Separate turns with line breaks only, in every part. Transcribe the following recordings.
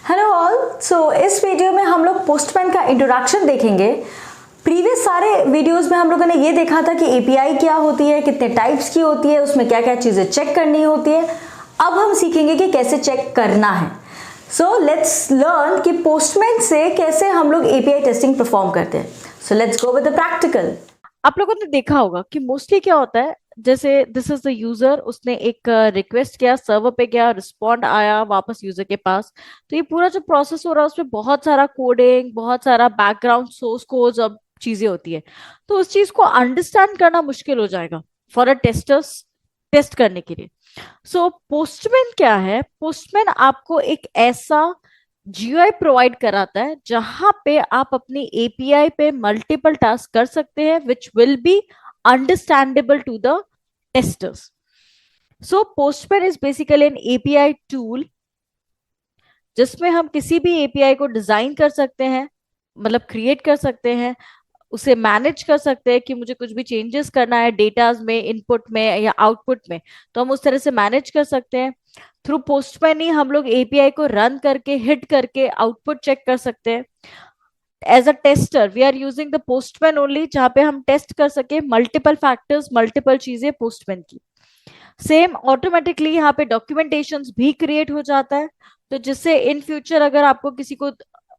Hello all. सो इस video में हम लोग पोस्टमैन का इंट्रोडक्शन देखेंगे। प्रीवियस सारे वीडियोस में हम लोगों ने ये देखा था कि एपीआई क्या होती है, कितने टाइप्स की होती है, उसमें क्या क्या चीजें चेक करनी होती है। अब हम सीखेंगे कि कैसे चेक करना है। सो लेट्स लर्न कि पोस्टमैन से कैसे हम लोग एपीआई टेस्टिंग परफॉर्म करते हैं। So let's go with the practical.
आप लोगों ने देखा होगा कि मोस्टली क्या होता है, जैसे दिस इज द यूजर, उसने एक रिक्वेस्ट किया, सर्वर पे गया, रिस्पॉन्ड आया वापस यूजर के पास। तो ये पूरा जो प्रोसेस हो रहा है उसमें बहुत सारा कोडिंग, बहुत सारा बैकग्राउंड सोर्स कोड और चीजें होती है। तो उस चीज को अंडरस्टैंड करना मुश्किल हो जाएगा फॉर अ टेस्टर्स, टेस्ट करने के लिए। सो पोस्टमैन क्या है? पोस्टमैन आपको एक ऐसा जीयूआई प्रोवाइड कराता है जहां पे आप अपनी एपीआई पे मल्टीपल टास्क कर सकते हैं which will be understandable to the testers. So Postman is basically an API tool जिसमें हम किसी भी एपीआई को डिजाइन कर सकते हैं, मतलब क्रिएट कर सकते हैं, उसे मैनेज कर सकते हैं कि मुझे कुछ भी चेंजेस करना है डेटाज में, इनपुट में या आउटपुट में, तो हम उस तरह से मैनेज कर सकते हैं। थ्रू पोस्टमैन ही हम लोग एपीआई को रन करके, हिट करके आउटपुट चेक कर सकते हैं। As a tester we are using the Postman only, जहां पे हम टेस्ट कर सके मल्टीपल फैक्टर्स, मल्टीपल चीजें पोस्टमैन की। सेम ऑटोमेटिकली यहाँ पे डॉक्यूमेंटेशन भी क्रिएट हो जाता है, तो जिससे इन फ्यूचर अगर आपको किसी को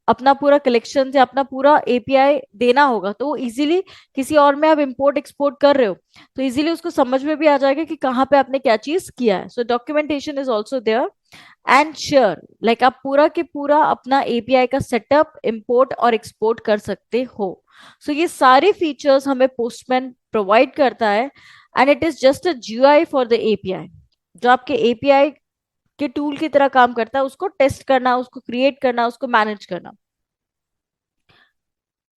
अपना पूरा कलेक्शन या अपना पूरा एपीआई देना होगा तो वो इजीली, किसी और में आप इंपोर्ट एक्सपोर्ट कर रहे हो तो इजीली उसको समझ में भी आ जाएगा कि कहाँ पे आपने क्या चीज किया है। So documentation is also there and sure, like आप पूरा के पूरा अपना एपीआई का सेटअप, इंपोर्ट और एक्सपोर्ट कर सकते हो। सो ये सारे फीचर्स हमें पोस्टमैन प्रोवाइड करता है and it is just a GUI for the API, जो आपके एपीआई के टूल की तरह काम करता है, उसको टेस्ट करना, उसको क्रिएट करना, उसको मैनेज करना।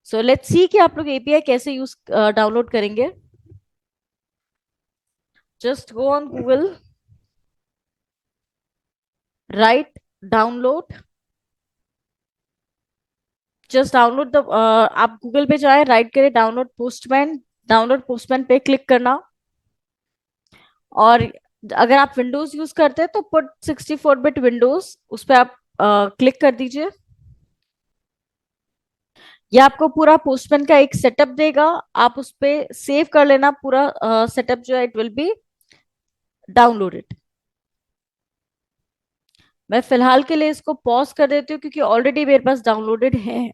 सो लेट्स सी कि आप लोग एपीआई कैसे यूज डाउनलोड करेंगे। Just go on Google, right download, just download the, आप गूगल पे जाए, राइट करें डाउनलोड पोस्टमैन, डाउनलोड पोस्टमैन पे क्लिक करना। और अगर आप विंडोज यूज करते हैं तो पुट 64 बिट विंडोज, उस पर आप क्लिक कर दीजिए। ये आपको पूरा पोस्टमैन का एक सेटअप देगा, आप उस पे सेव कर लेना पूरा सेटअप जो है, इट विल बी डाउनलोडेड। मैं फिलहाल के लिए इसको पॉज कर देती हूँ क्योंकि ऑलरेडी मेरे पास डाउनलोडेड है।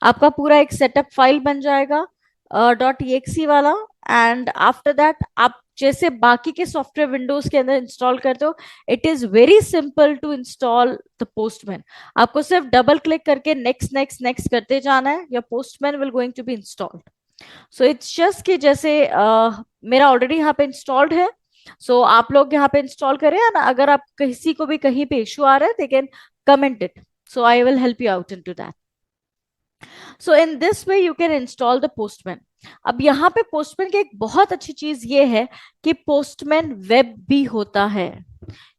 आपका पूरा एक सेटअप फाइल बन जाएगा डॉट ईएक्सी वाला। एंड आफ्टर दैट आप जैसे बाकी के सॉफ्टवेयर विंडोज के अंदर इंस्टॉल करते हो, it is very simple to install the Postman. आपको सिर्फ डबल क्लिक करके नेक्स्ट नेक्स्ट नेक्स्ट करते जाना है, your Postman will going to be installed. So it's just कि जैसे मेरा ऑलरेडी यहाँ पे इंस्टॉल्ड है, सो आप लोग यहाँ पे इंस्टॉल करें ना। अगर आप किसी को भी कहीं पे इशू आ रहा है, they can comment it, so I will help you out in to that. So in this way you can install the Postman. अब यहाँ पे पोस्टमैन की एक बहुत अच्छी चीज ये है कि पोस्टमैन वेब भी होता है।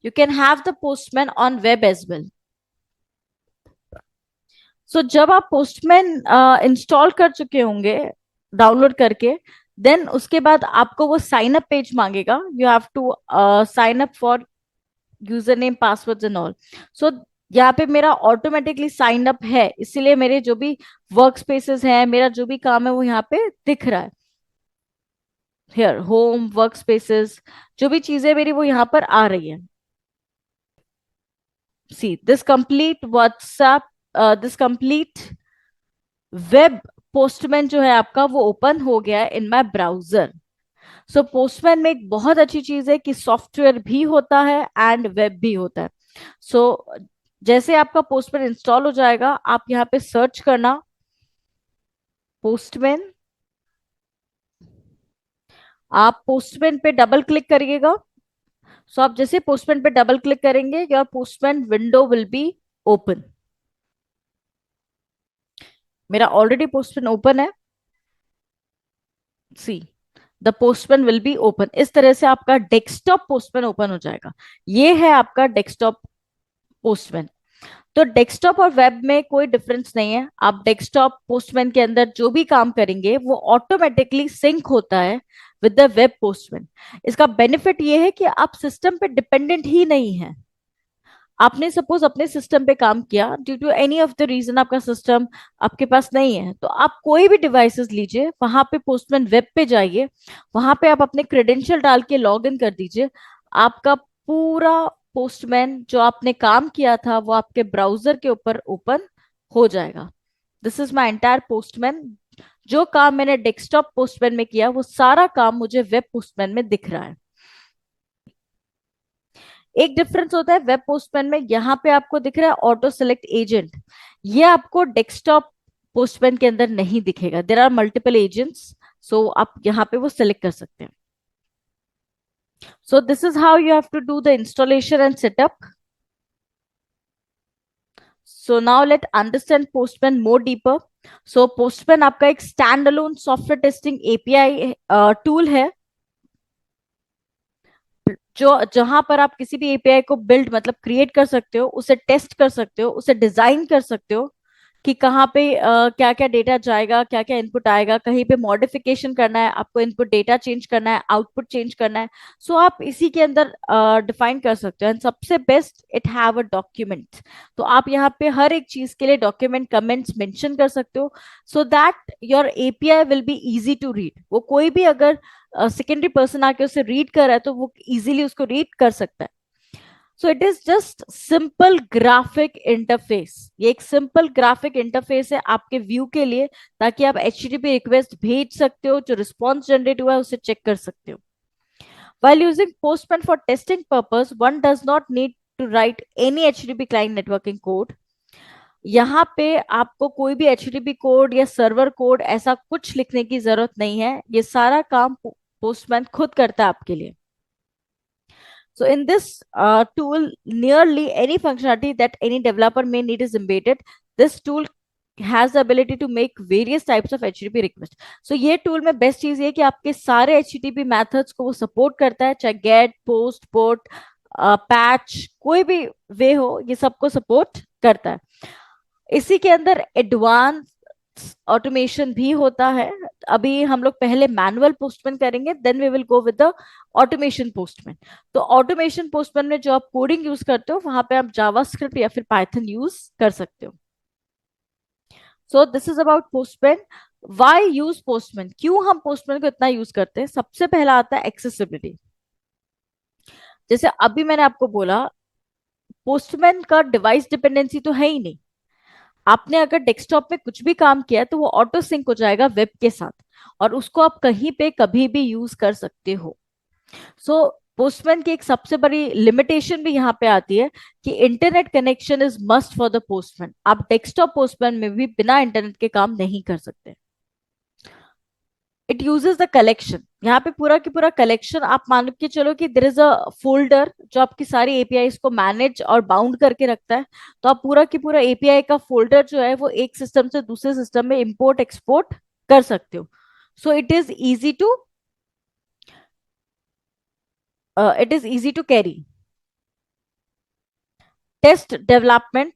You can have the postman on web as well. So जब आप पोस्टमैन इंस्टॉल कर चुके होंगे डाउनलोड करके, देन उसके बाद आपको वो साइन अप पेज मांगेगा। You have to sign up for user name, passwords and all. So यहाँ पे मेरा ऑटोमेटिकली साइन अप है, इसीलिए मेरे जो भी वर्क स्पेसेस हैं, मेरा जो भी काम है वो यहाँ पे दिख रहा है। हियर होम, वर्क स्पेसेस, जो भी चीजें मेरी वो यहाँ पर आ रही है। See this complete WhatsApp, this complete web postman जो है आपका वो ओपन हो गया है in my browser. So postman में एक बहुत अच्छी चीज है कि सॉफ्टवेयर भी होता है एंड वेब भी होता है। सो जैसे आपका पोस्टमैन इंस्टॉल हो जाएगा, आप यहाँ पे सर्च करना पोस्टमैन, आप पोस्टमैन पे डबल क्लिक करिएगा। सो आप जैसे पोस्टमैन पे डबल क्लिक करेंगे, your postman window will be open. मेरा ऑलरेडी पोस्टमैन ओपन है, see the postman will be open. इस तरह से आपका डेस्कटॉप पोस्टमैन ओपन हो जाएगा। ये है आपका डेस्कटॉप पोस्टमैन। तो डेस्कटॉप और वेब में कोई डिफरेंस नहीं है। आप डेस्कटॉप पोस्टमैन के अंदर जो भी काम करेंगे वो ऑटोमेटिकली सिंक होता है विद द वेब पोस्टमैन। इसका बेनिफिट ये है कि आप सिस्टम पे डिपेंडेंट ही नहीं है। आपने सपोज अपने सिस्टम पे काम किया, due to any of the reason आपका सिस्टम आपके पास नहीं है, तो आप कोई भी डिवाइसेस लीजिए, वहां पे पोस्टमैन वेब पे जाइए, वहां पे आप अपने क्रेडेंशियल डाल के लॉग इन कर दीजिए। आपका पूरा पोस्टमैन जो आपने काम किया था वो आपके ब्राउजर के ऊपर ओपन हो जाएगा। This is my entire postman. जो काम मैंने डेस्कटॉप पोस्टमैन में किया वो सारा काम मुझे वेब पोस्टमैन में दिख रहा है। एक डिफरेंस होता है वेब पोस्टमैन में, यहाँ पे आपको दिख रहा है ऑटो सेलेक्ट एजेंट, ये आपको डेस्कटॉप पोस्टमैन के अंदर नहीं दिखेगा। There are multiple agents, so आप यहाँ पे वो सिलेक्ट कर सकते हैं। So this is how you have to do the installation and setup. So now let understand Postman more deeper. So Postman आपका एक stand alone software testing API tool है, जो जहां पर आप किसी भी एपीआई को बिल्ड मतलब क्रिएट कर सकते हो, उसे टेस्ट कर सकते हो, उसे डिजाइन कर सकते हो कि कहाँ पे क्या क्या डेटा जाएगा, क्या क्या इनपुट आएगा, कहीं पे मॉडिफिकेशन करना है, आपको इनपुट डेटा चेंज करना है, आउटपुट चेंज करना है। सो आप इसी के अंदर डिफाइन कर सकते हो। एंड सबसे best, it have a document, तो आप यहाँ पे हर एक चीज के लिए डॉक्यूमेंट कमेंट्स मेंशन कर सकते हो, so that your API will be easy to read. वो कोई भी अगर सेकेंडरी पर्सन आके उसे रीड कर रहा है तो वो इजीली उसको रीड कर सकता है। सो it is just simple graphic interface. ये एक सिंपल ग्राफिक इंटरफेस है आपके व्यू के लिए, ताकि आप एचटीटीपी रिक्वेस्ट भेज सकते हो, जो रिस्पॉन्स जनरेट हुआ है उसे चेक कर सकते हो। While using Postman for testing purpose, one does not need to write any HTTP client networking code. यहाँ पे आपको कोई भी HTTP कोड या सर्वर कोड ऐसा कुछ लिखने की जरूरत नहीं है, ये सारा काम पोस्टमैन खुद करता है आपके लिए। So in this tool, nearly any functionality that any developer may need is embedded. This tool has the ability to make various types of HTTP request. So ये टूल में बेस्ट चीज ये है कि आपके सारे HTTP मेथड्स को वो सपोर्ट करता है, चाहे गेट, पोस्ट, पोर्ट, पैच, कोई भी वे हो, ये सबको सपोर्ट करता है। इसी के अंदर एडवांस ऑटोमेशन भी होता है। अभी हम लोग पहले मैनुअल पोस्टमैन करेंगे, then we will go with the automation Postman. तो ऑटोमेशन पोस्टमैन में जो आप कोडिंग यूज करते हो, वहां पे आप जावास्क्रिप्ट या फिर पाइथन यूज कर सकते हो। So this is about Postman. Why use Postman, क्यों हम पोस्टमैन को इतना यूज करते हैं? सबसे पहला आता है एक्सेसिबिलिटी। जैसे अभी मैंने आपको बोला, पोस्टमैन का डिवाइस डिपेंडेंसी तो है ही नहीं। आपने अगर डेस्कटॉप में कुछ भी काम किया तो वो ऑटो सिंक हो जाएगा वेब के साथ, और उसको आप कहीं पे कभी भी यूज कर सकते हो। सो पोस्टमैन की एक सबसे बड़ी लिमिटेशन भी यहाँ पे आती है कि internet connection is must for the postman. आप डेस्कटॉप पोस्टमैन में भी बिना इंटरनेट के काम नहीं कर सकते। इट यूजेस द कलेक्शन, यहाँ पे पूरा की पूरा कलेक्शन, आप मान के चलो कि देर इज अ फोल्डर जो आपकी सारी एपीआई को मैनेज और बाउंड करके रखता है। तो आप पूरा की पूरा एपीआई का फोल्डर जो है वो एक सिस्टम से दूसरे सिस्टम में इंपोर्ट एक्सपोर्ट कर सकते हो। So it is easy to carry. Test development,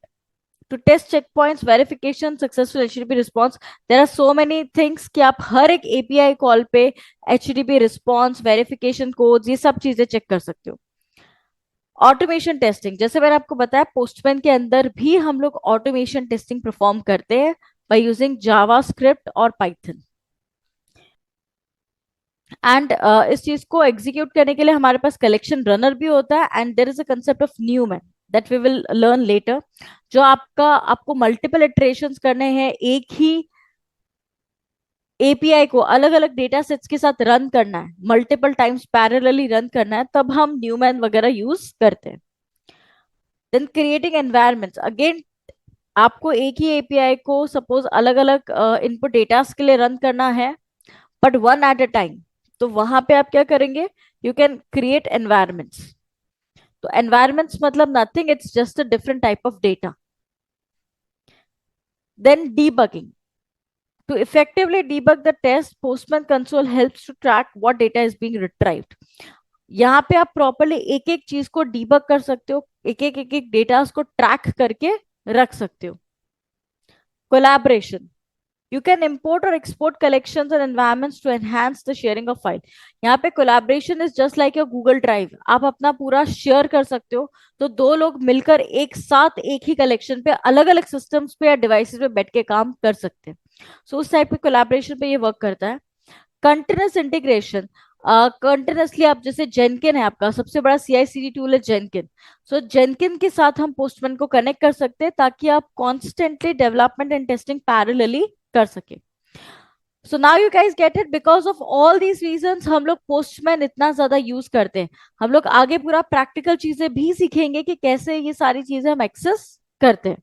to test checkpoints, verification, successful HTTP response. There are so many things कि आप हर एक API कॉल पे HTTP response, verification codes, ये सब चीजें चेक कर सकते हो। ऑटोमेशन टेस्टिंग, जैसे मैंने आपको बताया, पोस्टमैन के अंदर भी हम लोग ऑटोमेशन टेस्टिंग परफॉर्म करते हैं बाय यूजिंग जावास्क्रिप्ट और पाइथन। एंड इस चीज को एग्जीक्यूट करने के लिए हमारे पास कलेक्शन रनर भी होता है, and there is a concept of Newman that we will learn later, जो आपको मल्टीपल इटरेशंस करने हैं, एक ही एपीआई को अलग अलग डेटा सेट्स के साथ रन करना है, मल्टीपल टाइम्स पैरेलली रन करना है, तब हम न्यूमैन वगैरह यूज करते हैं। देन क्रिएटिंग एनवायरनमेंट्स, अगेन आपको एक ही एपीआई को सपोज अलग अलग इनपुट डेटास के लिए रन करना है, but one at a time. तो वहां पे आप क्या करेंगे? You can create environments. तो एनवायरनमेंट्स मतलब nothing, it's just a different type of data. Then debugging, to effectively debug the test, Postman console helps to track what data is being retrieved. यहाँ पे आप प्रॉपरली एक एक चीज को debug कर सकते हो, एक एक डेटा को ट्रैक करके रख सकते हो। Collaboration, You can import or export collections and environments to enhance the sharing of file. यहाँ पे collaboration is just like your Google Drive. आप अपना पूरा शेयर कर सकते हो, तो दो लोग मिलकर एक साथ एक ही कलेक्शन पे अलग अलग सिस्टम्स पे या डिवाइसेस पे बैठ के काम कर सकते हैं. सो उस टाइप के कोलैबोरेशन पे ये वर्क करता है. कंटिन्यूस इंटीग्रेशन, कंटिन्यूसली आप जैसे जेनकिन है, आपका सबसे बड़ा CI/CD टूल है जेनकिन. सो जेनकिन के साथ हम पोस्टमैन को कनेक्ट कर सकते हैं ताकि आप constantly development and testing parallelly कर सके. So now you guys get it. Because of all these reasons हम लोग पोस्टमैन इतना ज्यादा यूज करते हैं. हम लोग आगे पूरा प्रैक्टिकल चीजें भी सीखेंगे कि कैसे ये सारी चीजें हम एक्सेस करते हैं.